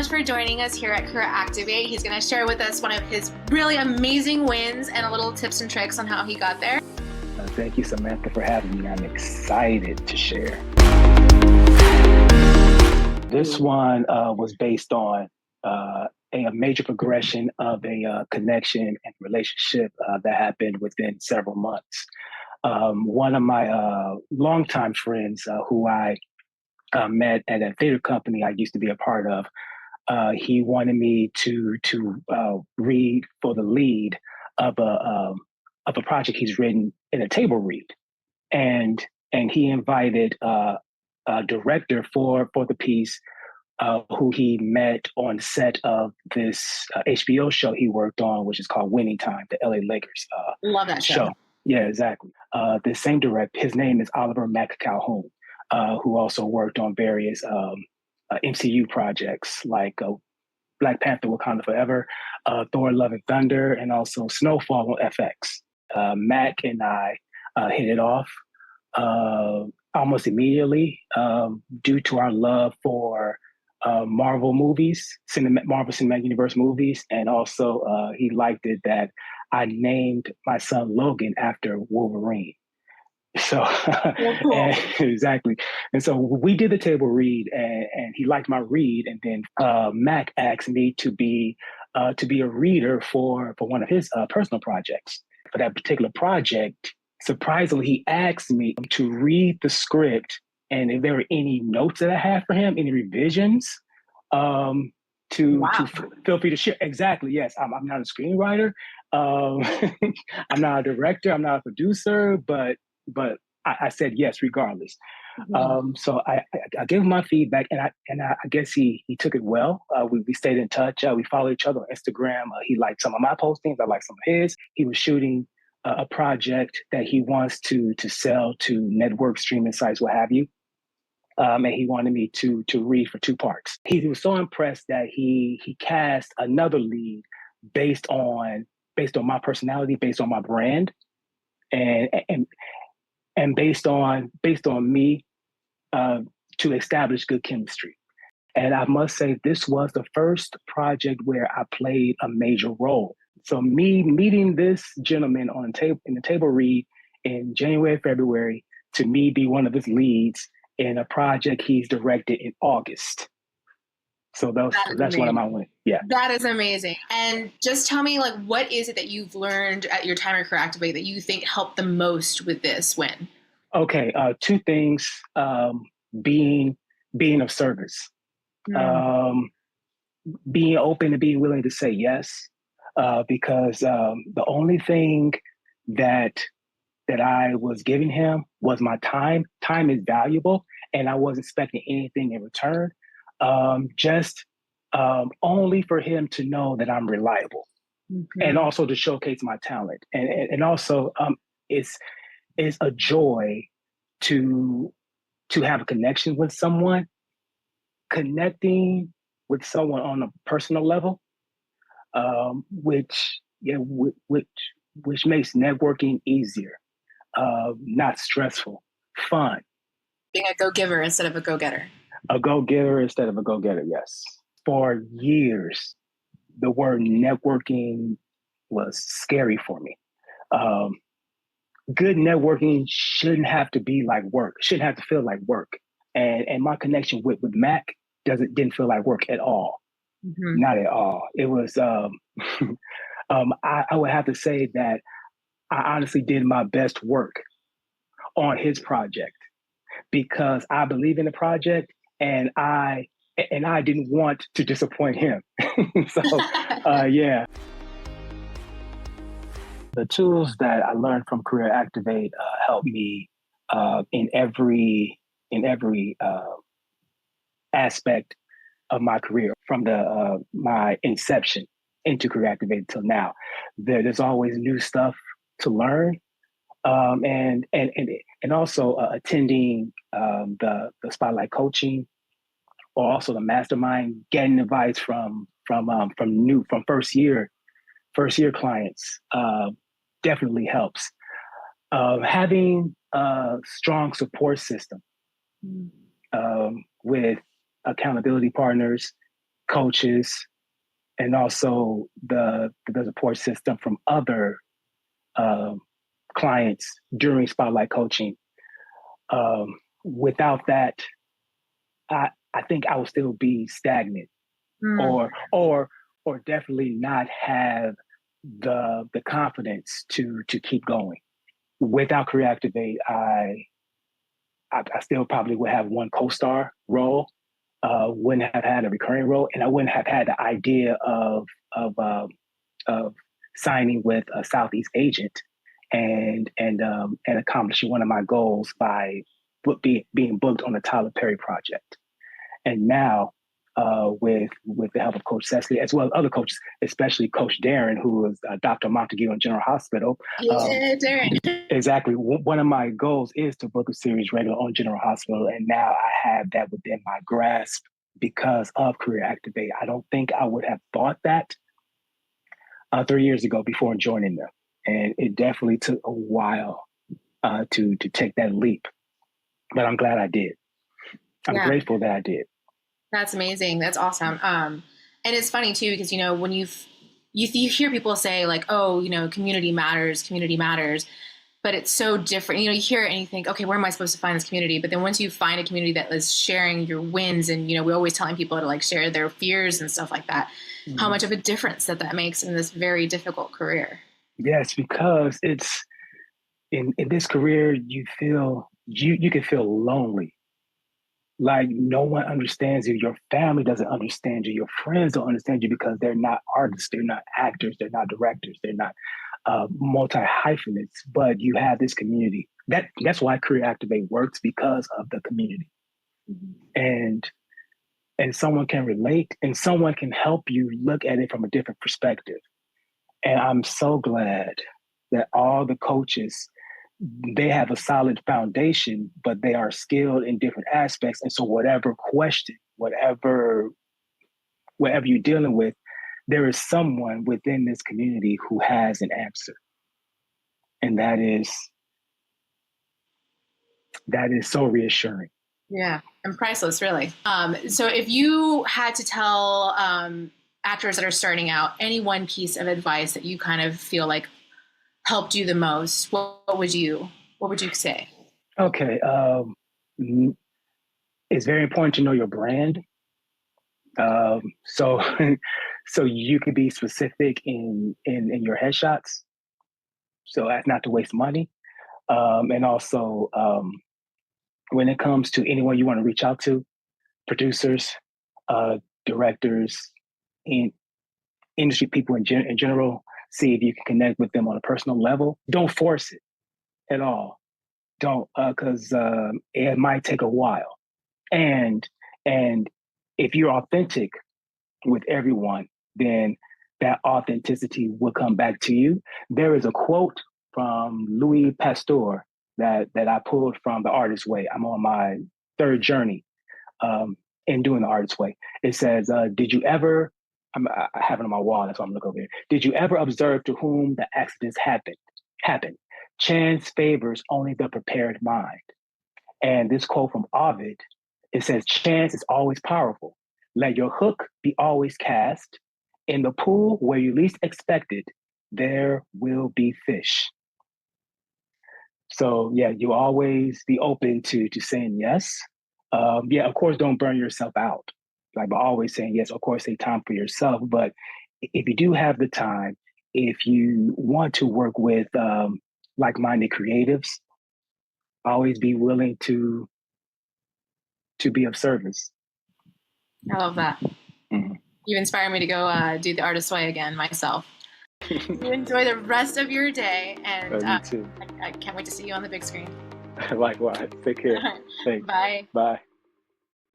much for joining us here at Career Activate. He's going to share with us one of his really amazing wins and a little tips and tricks on how he got there. Thank you, Samantha, for having me. I'm excited to share. This one was based on a major progression of a connection and relationship that happened within several months. One of my longtime friends who I met at a theater company I used to be a part of, he wanted me to read for the lead of a project he's written in a table read, and he invited a director for the piece, who he met on set of this HBO show he worked on, which is called Winning Time, the LA Lakers Love that show. Yeah, exactly. The same director, his name is Mack Calhoun, who also worked on various MCU projects like Black Panther: Wakanda Forever, Thor: Love and Thunder, and also Snowfall on FX. Mack and I hit it off almost immediately due to our love for Marvel movies, Marvel Cinematic Universe movies, and also he liked it that I named my son Logan after Wolverine. So cool. exactly. And so we did the table read, and he liked my read. And then Mack asked me to be a reader for one of his personal projects. For that particular project, surprisingly, he asked me to read the script, and if there were any notes that I had for him, any revisions, to feel free to share. Exactly. Yes, I'm not a screenwriter. I'm not a director. I'm not a producer, but I said yes regardless. Mm-hmm. So I gave him my feedback, and I guess he took it well. We stayed in touch. We followed each other on Instagram. He liked some of my postings. I liked some of his. He was shooting a project that he wants to sell to network streaming sites, what have you. And he wanted me to read for 2 parts. He was so impressed that he cast another lead based on my personality, based on my brand, and based on me to establish good chemistry. And I must say, this was the first project where I played a major role. So me meeting this gentleman in the table read in January, February, to me be one of his leads in a project he's directed in August. So that's one of my wins. Yeah. That is amazing. And just tell me, what is it that you've learned at your time at Career Activate that you think helped the most with this win? Okay, 2 things. Being of service, being open and being willing to say yes, because the only thing that I was giving him was my time. Time is valuable, and I wasn't expecting anything in return. Just only for him to know that I'm reliable, and also to showcase my talent, and also it's a joy to have a connection with someone, connecting with someone on a personal level, which makes networking easier, not stressful, fun. Being a go-giver instead of a go-getter. A go-giver instead of a go-getter, yes. For years, the word networking was scary for me. Good networking shouldn't have to be like work. Shouldn't have to feel like work. And my connection with Mack didn't feel like work at all. Mm-hmm. Not at all. It was. I would have to say that I honestly did my best work on his project because I believe in the project, and I didn't want to disappoint him. So, yeah. The tools that I learned from Career Activate helped me in every aspect of my career, from my inception into Career Activate till now. There's always new stuff to learn, and also attending the spotlight coaching, or also the mastermind, getting advice from first year clients definitely helps. Having a strong support system with accountability partners, coaches, and also the support system from other um, clients during spotlight coaching. Without that, I think I would still be stagnant, Mm. or definitely not have the confidence to keep going. Without Career Activate, I still probably would have one co-star role, wouldn't have had a recurring role, and I wouldn't have had the idea of of signing with a Southeast agent and accomplishing one of my goals by being booked on the Tyler Perry project. And now, with the help of Coach Cecily, as well as other coaches, especially Coach Darren, who was Dr. Montague on General Hospital. Yeah, Darren. Exactly. One of my goals is to book a series regular on General Hospital, and now I have that within my grasp because of Career Activate. I don't think I would have thought that 3 years ago before joining them, and it definitely took a while to take that leap. But I'm glad I did. I'm Yeah, grateful that I did. that's amazing. That's awesome. And it's funny too because when you hear people say like, oh, community matters, but it's so different. You hear it and you think, okay, where am I supposed to find this community? But then once you find a community that is sharing your wins, and we're always telling people to like share their fears and stuff like that, how much of a difference that makes in this very difficult career. Yes, because it's in this career, you can feel lonely. Like no one understands you. Your family doesn't understand you. Your friends don't understand you because they're not artists, they're not actors, they're not directors, they're not multi hyphenates. But you have this community. That's why Career Activate works, because of the community. Mm-hmm. And someone can relate, and someone can help you look at it from a different perspective. And I'm so glad that all the coaches, they have a solid foundation, but they are skilled in different aspects. And so whatever question, whatever you're dealing with, there is someone within this community who has an answer. And that is so reassuring. Yeah, and priceless, really. So if you had to tell actors that are starting out any one piece of advice that you kind of feel like helped you the most, what would you say? Okay. It's very important to know your brand. So so you can be specific in your headshots, so as not to waste money. And also, when it comes to anyone you want to reach out to, producers, directors, in industry people in general, see if you can connect with them on a personal level. Don't force it at all. Don't, because it might take a while. And and if you're authentic with everyone, then that authenticity will come back to you. There is a quote from Louis Pasteur that I pulled from The Artist's Way. I'm on my third journey in doing The Artist's Way. It says, "Did you ever?" I have it on my wall. That's why I'm looking over here. Did you ever observe to whom the accidents happen? Chance favors only the prepared mind. And this quote from Ovid, it says, "Chance is always powerful. Let your hook be always cast. In the pool where you least expect it, there will be fish." So yeah, you always be open to saying yes. Yeah, of course, don't burn yourself out. Like always saying yes, of course, take time for yourself. But if you do have the time, if you want to work with like-minded creatives, always be willing to be of service. I love that. Mm-hmm. You inspire me to go do The Artist's Way again myself. You enjoy the rest of your day, and You too. I can't wait to see you on the big screen. Likewise. Take care. Thanks. Bye. Bye.